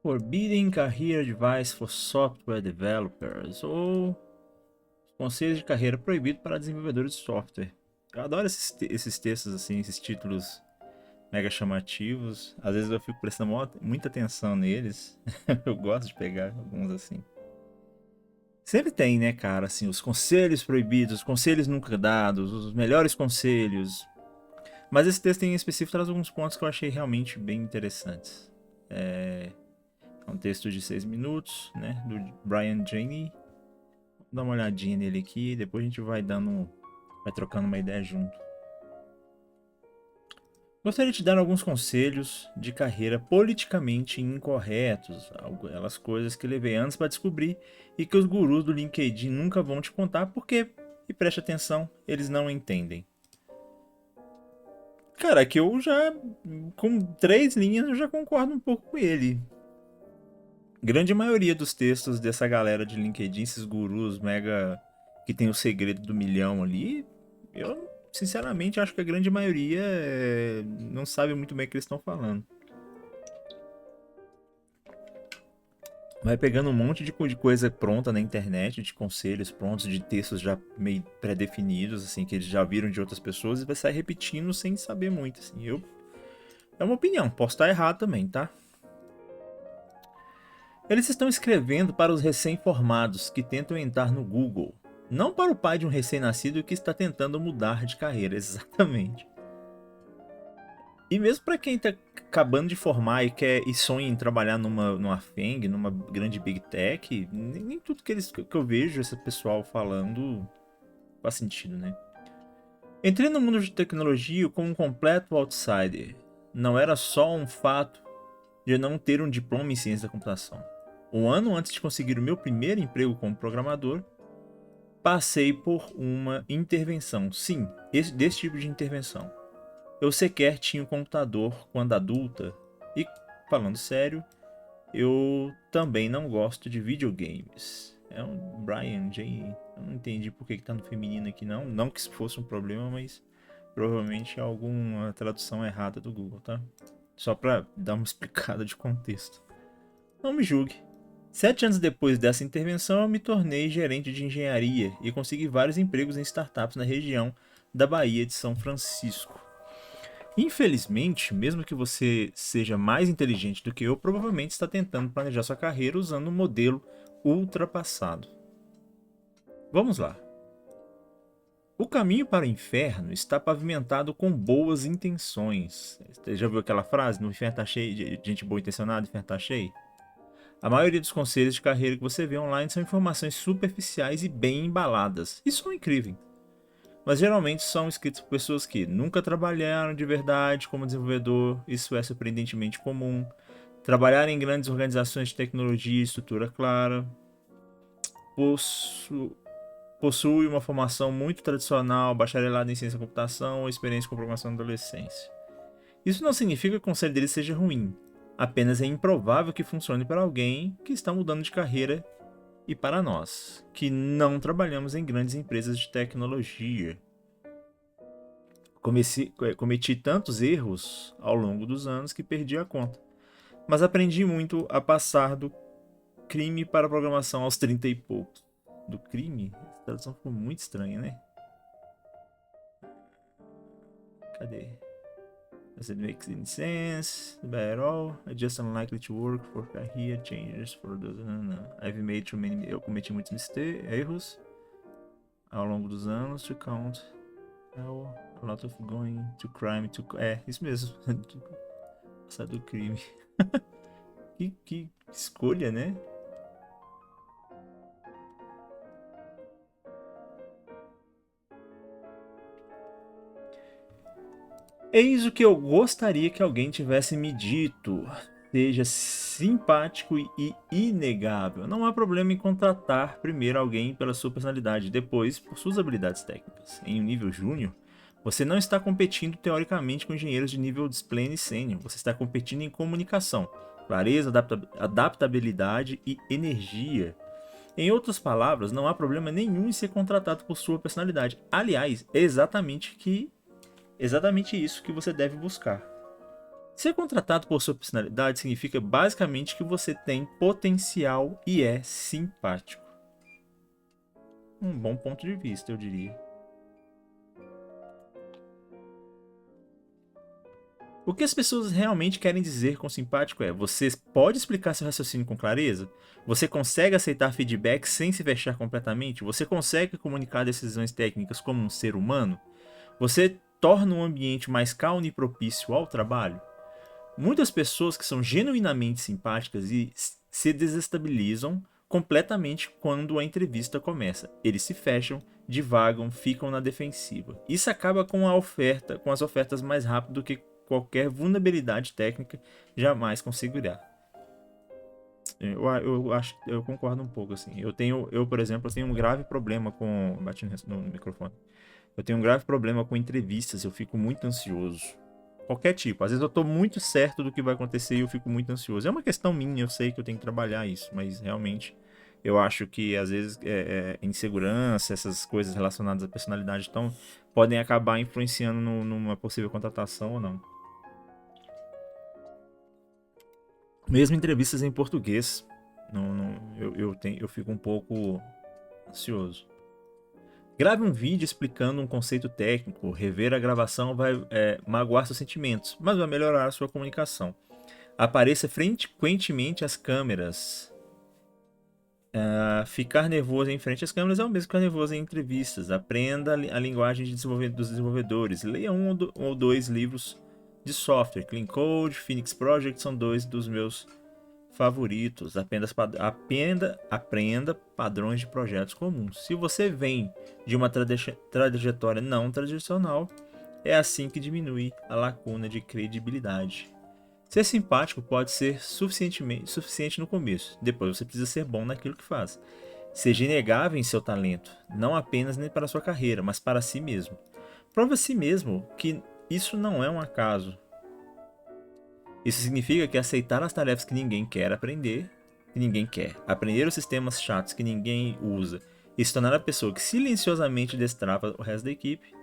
Forbidden Career Advice for Software Developers, ou Conselhos de Carreira Proibido para Desenvolvedores de Software. Eu adoro esses textos assim, esses títulos mega chamativos. Às vezes eu fico prestando muita atenção neles. Eu gosto de pegar alguns assim. Sempre tem, né, cara, assim, os conselhos proibidos, os conselhos nunca dados, os melhores conselhos. Mas esse texto em específico traz alguns pontos que eu achei realmente bem interessantes. É um texto de 6 minutos, né, do Brian Janney. Vou dar uma olhadinha nele aqui, depois a gente vai trocando uma ideia junto. Gostaria de te dar alguns conselhos de carreira politicamente incorretos, aquelas coisas que levei anos para descobrir e que os gurus do LinkedIn nunca vão te contar porque, e preste atenção, eles não entendem. Cara, que eu já, com 3 linhas, eu já concordo um pouco com ele. Grande maioria dos textos dessa galera de LinkedIn, esses gurus mega que tem o segredo do milhão ali, eu sinceramente acho que a grande maioria não sabe muito bem o que eles estão falando. Vai pegando um monte de coisa pronta na internet, de conselhos prontos, de textos já meio pré-definidos, assim, que eles já viram de outras pessoas, e vai sair repetindo sem saber muito, assim. É uma opinião, posso estar errado também, tá? Eles estão escrevendo para os recém-formados que tentam entrar no Google, não para o pai de um recém-nascido que está tentando mudar de carreira, exatamente. E mesmo para quem está acabando de formar e sonha em trabalhar numa FANG, numa grande Big Tech, nem tudo que eu vejo esse pessoal falando faz sentido, né? Entrei no mundo de tecnologia como um completo outsider. Não era só um fato de não ter um diploma em ciência da computação. Um ano antes de conseguir o meu primeiro emprego como programador, passei por uma intervenção. Sim, desse tipo de intervenção. Eu sequer tinha um computador quando adulta. E, falando sério, eu também não gosto de videogames. É um Brian J. Eu não entendi por que tá no feminino aqui não. Não que isso fosse um problema, mas provavelmente é alguma tradução errada do Google, tá? Só pra dar uma explicada de contexto. Não me julgue. 7 anos depois dessa intervenção, eu me tornei gerente de engenharia e consegui vários empregos em startups na região da Baía de São Francisco. Infelizmente, mesmo que você seja mais inteligente do que eu, provavelmente está tentando planejar sua carreira usando um modelo ultrapassado. Vamos lá. O caminho para o inferno está pavimentado com boas intenções. Você já viu aquela frase? No inferno está cheio de gente boa intencionada, o inferno está cheio? A maioria dos conselhos de carreira que você vê online são informações superficiais e bem embaladas. E são incríveis. Mas geralmente são escritos por pessoas que nunca trabalharam de verdade como desenvolvedor, isso é surpreendentemente comum. Trabalhar em grandes organizações de tecnologia e estrutura clara. Possui uma formação muito tradicional, bacharelado em ciência da computação ou experiência com programação na adolescência. Isso não significa que o conselho dele seja ruim. Apenas é improvável que funcione para alguém que está mudando de carreira e para nós, que não trabalhamos em grandes empresas de tecnologia. Cometi tantos erros ao longo dos anos que perdi a conta. Mas aprendi muito a passar do crime para a programação aos 30 e poucos. Do crime? Essa tradução ficou muito estranha, né? Cadê? Does it make any sense? Bad at all? I just unlikely to work for career changes for those. I've made too many. Eu cometi muitos erros ao longo dos anos to count. A lot of going to crime to. É, isso mesmo. Passar do crime. que escolha, né? Eis o que eu gostaria que alguém tivesse me dito. Seja simpático e inegável. Não há problema em contratar primeiro alguém pela sua personalidade, depois por suas habilidades técnicas. Em um nível júnior, você não está competindo teoricamente com engenheiros de nível displane e sênior. Você está competindo em comunicação, clareza, adaptabilidade e energia. Em outras palavras, não há problema nenhum em ser contratado por sua personalidade. Aliás, é exatamente isso que você deve buscar. Ser contratado por sua personalidade significa basicamente que você tem potencial e é simpático. Um bom ponto de vista, eu diria. O que as pessoas realmente querem dizer com simpático é: você pode explicar seu raciocínio com clareza? Você consegue aceitar feedback sem se fechar completamente? Você consegue comunicar decisões técnicas como um ser humano? Você torna um ambiente mais calmo e propício ao trabalho? Muitas pessoas que são genuinamente simpáticas e se desestabilizam completamente quando a entrevista começa. Eles se fecham, divagam, ficam na defensiva. Isso acaba com com as ofertas mais rápido do que qualquer vulnerabilidade técnica jamais conseguirá. Eu concordo um pouco assim. Por exemplo, eu tenho um grave problema com bati no microfone. Eu tenho um grave problema com entrevistas, eu fico muito ansioso. Qualquer tipo. Às vezes eu tô muito certo do que vai acontecer e eu fico muito ansioso. É uma questão minha, eu sei que eu tenho que trabalhar isso, mas realmente eu acho que às vezes insegurança, essas coisas relacionadas à personalidade podem acabar influenciando numa possível contratação ou não. Mesmo entrevistas em português, eu fico um pouco ansioso. Grave um vídeo explicando um conceito técnico. Rever a gravação vai magoar seus sentimentos, mas vai melhorar a sua comunicação. Apareça frequentemente às câmeras. Ficar nervoso em frente às câmeras é o mesmo que ficar nervoso em entrevistas. Aprenda a linguagem dos desenvolvedores. Leia um ou dois livros de software. Clean Code, Phoenix Project são dois dos meus favoritos. Aprenda padrões de projetos comuns. Se você vem de uma trajetória não tradicional, é assim que diminui a lacuna de credibilidade. Ser simpático pode ser suficiente no começo, depois você precisa ser bom naquilo que faz. Seja inegável em seu talento, não apenas nem para sua carreira, mas para si mesmo. Prova a si mesmo que isso não é um acaso. Isso significa que aceitar as tarefas que ninguém quer aprender, aprender os sistemas chatos que ninguém usa e se tornar a pessoa que silenciosamente destrava o resto da equipe.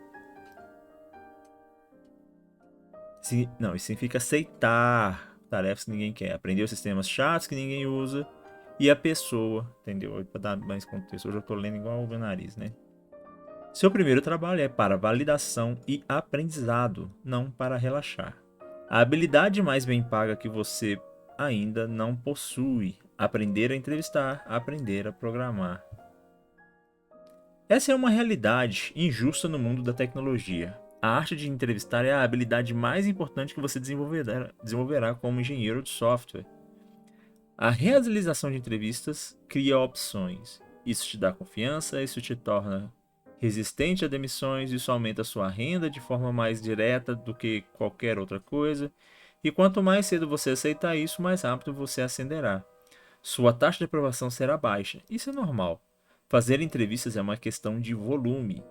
Não, isso significa aceitar tarefas que ninguém quer, aprender os sistemas chatos que ninguém usa e a pessoa, entendeu? Para dar mais contexto, hoje eu tô lendo igual o meu nariz, né? Seu primeiro trabalho é para validação e aprendizado, não para relaxar. A habilidade mais bem paga que você ainda não possui: aprender a entrevistar, aprender a programar. Essa é uma realidade injusta no mundo da tecnologia. A arte de entrevistar é a habilidade mais importante que você desenvolverá como engenheiro de software. A realização de entrevistas cria opções. Isso te dá confiança, isso te torna resistente a demissões, isso aumenta sua renda de forma mais direta do que qualquer outra coisa. E quanto mais cedo você aceitar isso, mais rápido você ascenderá. Sua taxa de aprovação será baixa. Isso é normal. Fazer entrevistas é uma questão de volume.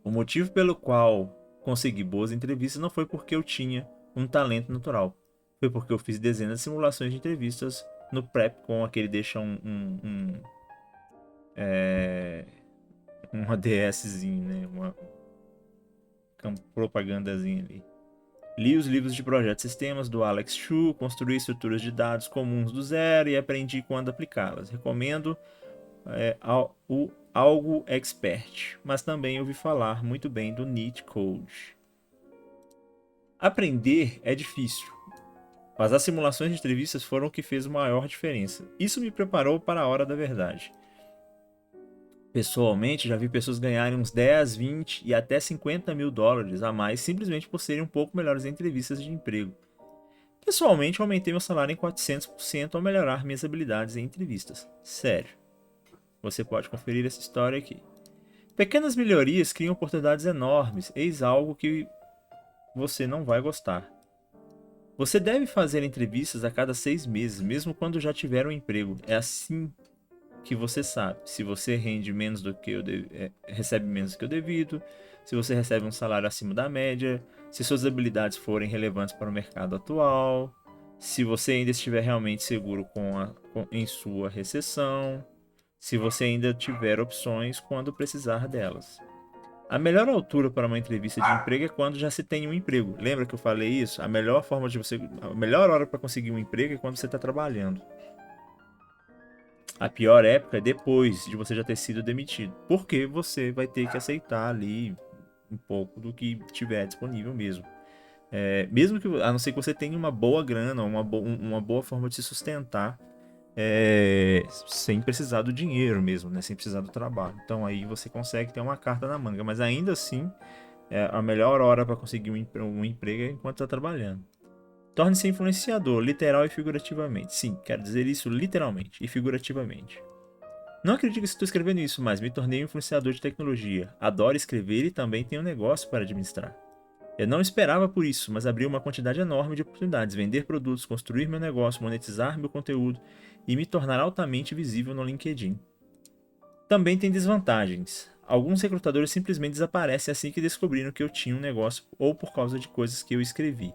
O motivo pelo qual consegui boas entrevistas não foi porque eu tinha um talento natural. Foi porque eu fiz dezenas de simulações de entrevistas no Prep com aquele deixa um ADSzinho, né? Uma propagandazinha ali. Li os livros de projetos e sistemas do Alex Chu, construí estruturas de dados comuns do zero e aprendi quando aplicá-las. Recomendo o Algo Expert, mas também ouvi falar muito bem do Neat Code. Aprender é difícil, mas as simulações de entrevistas foram o que fez a maior diferença. Isso me preparou para a hora da verdade. Pessoalmente, já vi pessoas ganharem uns 10, 20 e até 50 mil dólares a mais simplesmente por serem um pouco melhores em entrevistas de emprego. Pessoalmente, aumentei meu salário em 400% ao melhorar minhas habilidades em entrevistas. Sério. Você pode conferir essa história aqui. Pequenas melhorias criam oportunidades enormes. Eis algo que você não vai gostar. Você deve fazer entrevistas a cada 6 meses, mesmo quando já tiver um emprego. É assim que você sabe se você rende menos do que recebe menos do que o devido, se você recebe um salário acima da média, se suas habilidades forem relevantes para o mercado atual, se você ainda estiver realmente seguro em sua recessão, se você ainda tiver opções quando precisar delas. A melhor altura para uma entrevista de emprego é quando já se tem um emprego. Lembra que eu falei isso? A melhor forma de você, a melhor hora para conseguir um emprego é quando você está trabalhando. A pior época é depois de você já ter sido demitido, porque você vai ter que aceitar ali um pouco do que tiver disponível mesmo. Mesmo que, a não ser que você tenha uma boa grana, uma boa forma de se sustentar, sem precisar do dinheiro mesmo, né? Sem precisar do trabalho. Então aí você consegue ter uma carta na manga, mas ainda assim, a melhor hora para conseguir um emprego é enquanto está trabalhando. Torne-se influenciador, literal e figurativamente. Sim, quero dizer isso literalmente e figurativamente. Não acredito que estou escrevendo isso, mas me tornei um influenciador de tecnologia. Adoro escrever e também tenho um negócio para administrar. Eu não esperava por isso, mas abri uma quantidade enorme de oportunidades: vender produtos, construir meu negócio, monetizar meu conteúdo e me tornar altamente visível no LinkedIn. Também tem desvantagens. Alguns recrutadores simplesmente desaparecem assim que descobriram que eu tinha um negócio ou por causa de coisas que eu escrevi.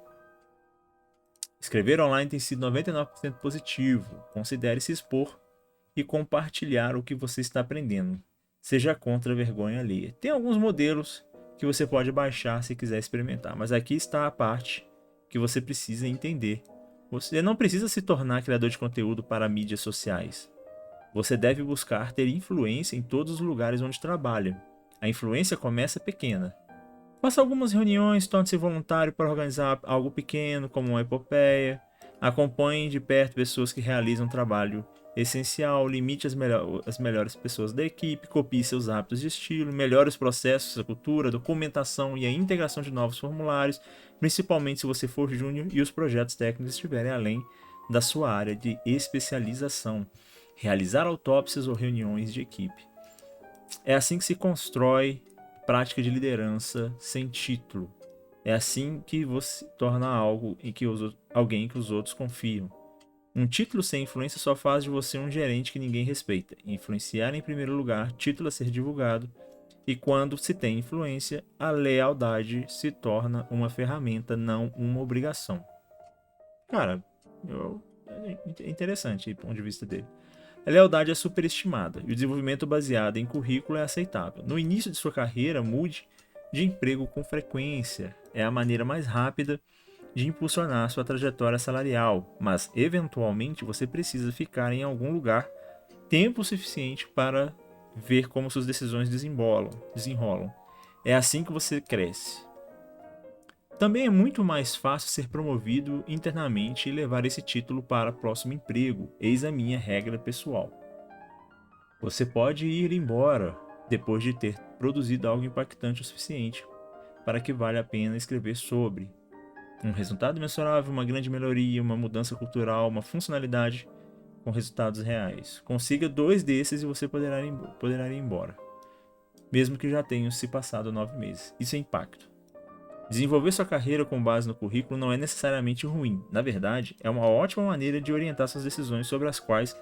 Escrever online tem sido 99% positivo. Considere se expor e compartilhar o que você está aprendendo. Seja contra a vergonha alheia. Tem alguns modelos que você pode baixar se quiser experimentar, mas aqui está a parte que você precisa entender. Você não precisa se tornar criador de conteúdo para mídias sociais. Você deve buscar ter influência em todos os lugares onde trabalha. A influência começa pequena. Faça algumas reuniões, torne-se voluntário para organizar algo pequeno, como uma epopeia. Acompanhe de perto pessoas que realizam trabalho essencial, limite as melhores pessoas da equipe, copie seus hábitos de estilo, melhore os processos, a cultura, a documentação e a integração de novos formulários, principalmente se você for júnior e os projetos técnicos estiverem além da sua área de especialização. Realizar autópsias ou reuniões de equipe. É assim que se constrói prática de liderança sem título. É assim que você torna algo em que alguém que os outros confiam. Um título sem influência só faz de você um gerente que ninguém respeita. Influenciar em primeiro lugar, título a ser divulgado, e quando se tem influência, a lealdade se torna uma ferramenta, não uma obrigação. Cara, é interessante o ponto de vista dele. A lealdade é superestimada e o desenvolvimento baseado em currículo é aceitável. No início de sua carreira, mude de emprego com frequência. É a maneira mais rápida de impulsionar sua trajetória salarial, mas eventualmente você precisa ficar em algum lugar tempo suficiente para ver como suas decisões desenrolam. É assim que você cresce. Também é muito mais fácil ser promovido internamente e levar esse título para o próximo emprego. Eis a minha regra pessoal. Você pode ir embora depois de ter produzido algo impactante o suficiente para que valha a pena escrever sobre. Um resultado mensurável, uma grande melhoria, uma mudança cultural, uma funcionalidade com resultados reais. Consiga 2 desses e você poderá ir embora, mesmo que já tenham se passado 9 meses. Isso é impacto. Desenvolver sua carreira com base no currículo não é necessariamente ruim. Na verdade, é uma ótima maneira de orientar suas decisões sobre quais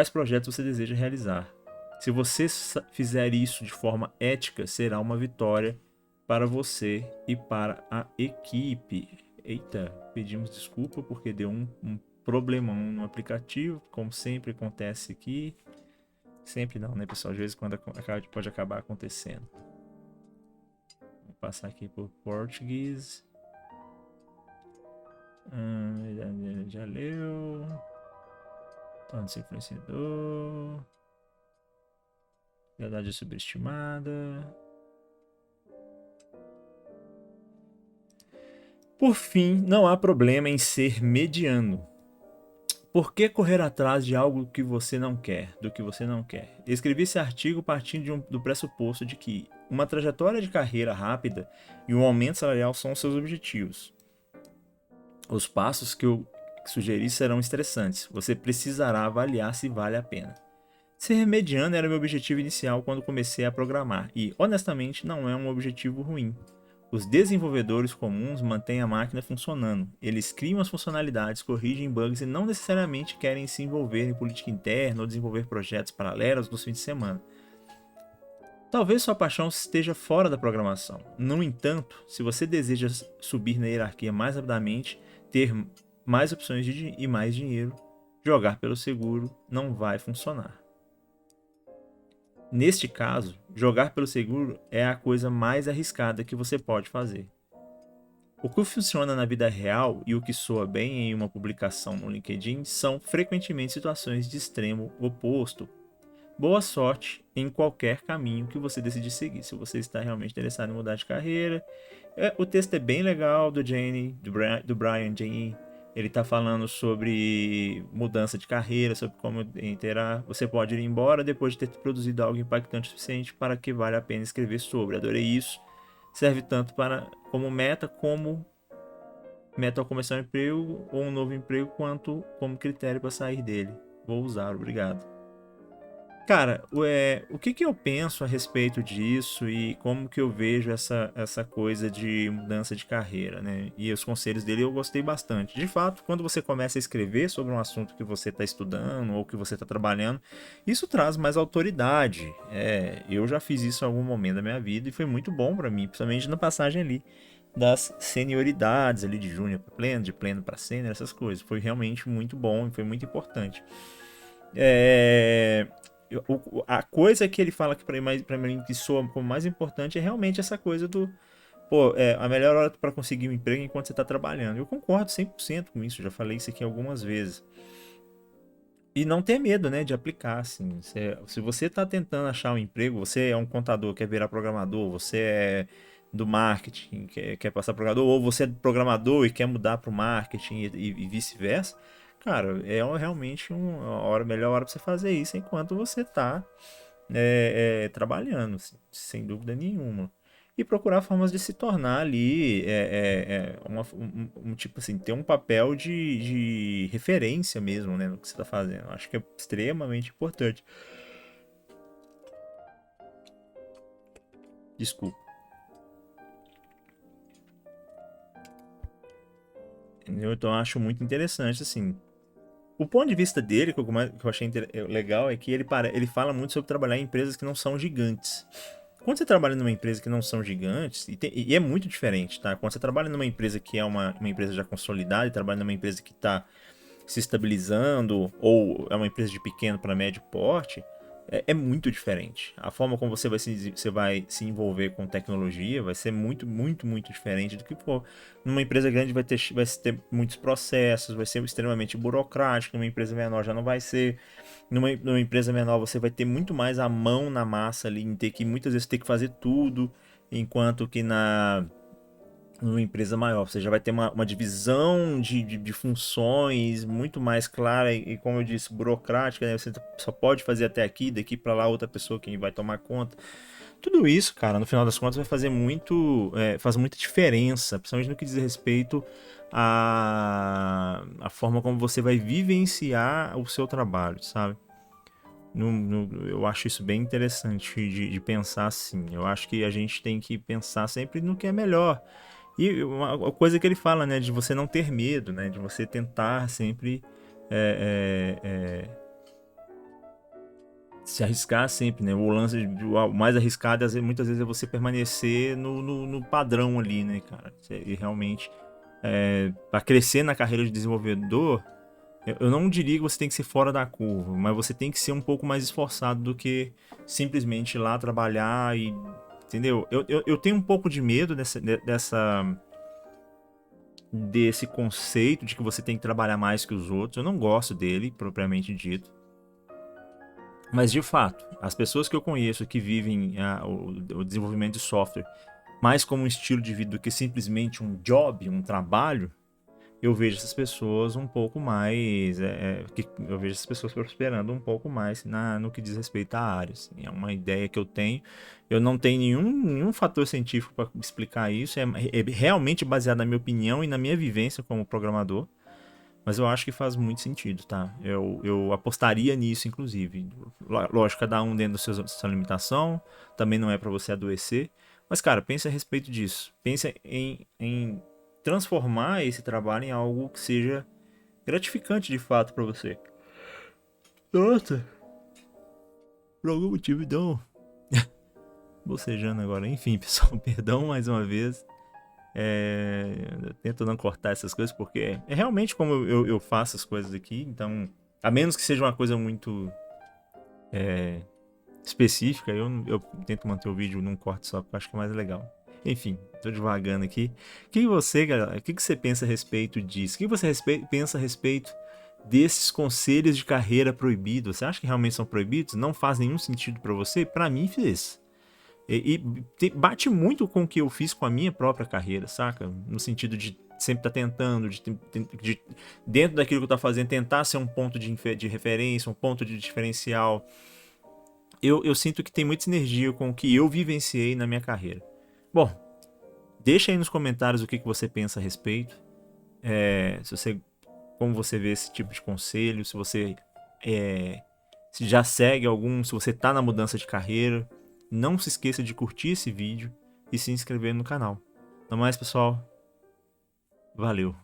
projetos você deseja realizar. Se você fizer isso de forma ética, será uma vitória para você e para a equipe. Eita, pedimos desculpa porque deu um problemão no aplicativo, como sempre acontece aqui. Sempre não, né, pessoal? Às vezes quando pode acabar acontecendo. Vou passar aqui por português. Já leu. Torna-se influenciador. Verdade subestimada. Por fim, não há problema em ser mediano. Por que correr atrás de algo que você não quer, do que você não quer? Escrevi esse artigo partindo do pressuposto de que uma trajetória de carreira rápida e um aumento salarial são os seus objetivos. Os passos que eu sugeri serão estressantes. Você precisará avaliar se vale a pena. Ser mediano era meu objetivo inicial quando comecei a programar e, honestamente, não é um objetivo ruim. Os desenvolvedores comuns mantêm a máquina funcionando. Eles criam as funcionalidades, corrigem bugs e não necessariamente querem se envolver em política interna ou desenvolver projetos paralelos nos fins de semana. Talvez sua paixão esteja fora da programação. No entanto, se você deseja subir na hierarquia mais rapidamente, ter mais opções e mais dinheiro, jogar pelo seguro não vai funcionar. Neste caso, jogar pelo seguro é a coisa mais arriscada que você pode fazer. O que funciona na vida real e o que soa bem em uma publicação no LinkedIn são frequentemente situações de extremo oposto. Boa sorte em qualquer caminho que você decidir seguir, se você está realmente interessado em mudar de carreira. O texto é bem legal do Brian Jane. Ele está falando sobre mudança de carreira, sobre como interar. Você pode ir embora depois de ter produzido algo impactante o suficiente para que vale a pena escrever sobre. Adorei isso. Serve tanto para como meta ao começar um emprego ou um novo emprego, quanto como critério para sair dele. Vou usar, obrigado. Cara, o que que eu penso a respeito disso e como que eu vejo essa coisa de mudança de carreira, né? E os conselhos dele eu gostei bastante. De fato, quando você começa a escrever sobre um assunto que você está estudando ou que você está trabalhando, isso traz mais autoridade. Eu já fiz isso em algum momento da minha vida e foi muito bom para mim, principalmente na passagem ali das senioridades ali de júnior para pleno, de pleno para sênior, essas coisas. Foi realmente muito bom e foi muito importante. É, a coisa que ele fala que pra mim que soa como mais importante é realmente essa coisa do, pô, a melhor hora para conseguir um emprego é enquanto você está trabalhando. Eu concordo 100% com isso, já falei isso aqui algumas vezes. E não ter medo, né, de aplicar, assim. Se você está tentando achar um emprego, você é um contador, quer virar programador, você é do marketing, quer passar programador, ou você é programador e quer mudar para o marketing e vice-versa, cara, realmente uma hora, melhor hora para você fazer isso enquanto você está trabalhando, assim, sem dúvida nenhuma. E procurar formas de se tornar ali tipo assim, ter um papel de referência mesmo, né, no que você está fazendo. Acho que é extremamente importante. Desculpa. Entendeu? Então eu acho muito interessante, assim. O ponto de vista dele, que eu achei legal, é que ele fala muito sobre trabalhar em empresas que não são gigantes. Quando você trabalha numa empresa que não são gigantes, e é muito diferente, tá? Quando você trabalha numa empresa que é uma empresa já consolidada e trabalha numa empresa que está se estabilizando, ou é uma empresa de pequeno para médio porte, é muito diferente. A forma como você vai se envolver com tecnologia vai ser muito, muito, muito diferente do que, pô, numa empresa grande vai ter muitos processos, vai ser extremamente burocrático, numa empresa menor já não vai ser. Numa empresa menor você vai ter muito mais a mão na massa ali, em ter que muitas vezes ter que fazer tudo, enquanto que numa empresa maior você já vai ter uma divisão de funções muito mais clara e, como eu disse, burocrática, né? Você só pode fazer até aqui, daqui para lá outra pessoa quem vai tomar conta. Tudo isso, cara, no final das contas vai fazer faz muita diferença, principalmente no que diz respeito à forma como você vai vivenciar o seu trabalho, sabe? Eu acho isso bem interessante de pensar assim. Eu acho que a gente tem que pensar sempre no que é melhor. E uma coisa que ele fala, né, de você não ter medo, né, de você tentar sempre é, é, é, se arriscar sempre, né? O mais arriscado, muitas vezes, é você permanecer no padrão ali, né, cara? E realmente, para crescer na carreira de desenvolvedor, eu não diria que você tem que ser fora da curva, mas você tem que ser um pouco mais esforçado do que simplesmente ir lá trabalhar e. Entendeu? Eu tenho um pouco de medo desse conceito de que você tem que trabalhar mais que os outros. Eu não gosto dele, propriamente dito. Mas de fato, as pessoas que eu conheço que vivem o desenvolvimento de software mais como um estilo de vida do que simplesmente um job, um trabalho, eu vejo essas pessoas um pouco mais. Eu vejo essas pessoas prosperando um pouco mais no que diz respeito à área. Assim. É uma ideia que eu tenho. Eu não tenho nenhum fator científico para explicar isso. É realmente baseado na minha opinião e na minha vivência como programador. Mas eu acho que faz muito sentido, tá? Eu apostaria nisso, inclusive. Lógico, cada um dentro da sua limitação. Também não é para você adoecer. Mas, cara, pense a respeito disso. Pense em transformar esse trabalho em algo que seja gratificante de fato para você. Nossa, por algum motivo, então. Bocejando agora. Enfim, pessoal, perdão mais uma vez. Eu tento não cortar essas coisas porque é realmente como eu faço as coisas aqui. Então, a menos que seja uma coisa muito específica, eu tento manter o vídeo num corte só, porque eu acho que é mais legal. Enfim, tô devagando aqui. Galera, o que você pensa a respeito disso? O que você pensa a respeito desses conselhos de carreira proibidos? Você acha que realmente são proibidos? Não faz nenhum sentido pra você? Pra mim fez. Bate muito com o que eu fiz com a minha própria carreira, saca? No sentido de sempre estar tentando, de dentro daquilo que eu tô fazendo, tentar ser um ponto de referência, um ponto de diferencial. Eu sinto que tem muita sinergia com o que eu vivenciei na minha carreira. Bom, deixa aí nos comentários o que você pensa a respeito. Como você vê esse tipo de conselho, se você se já segue algum, se você tá na mudança de carreira. Não se esqueça de curtir esse vídeo e se inscrever no canal. No mais, pessoal, valeu!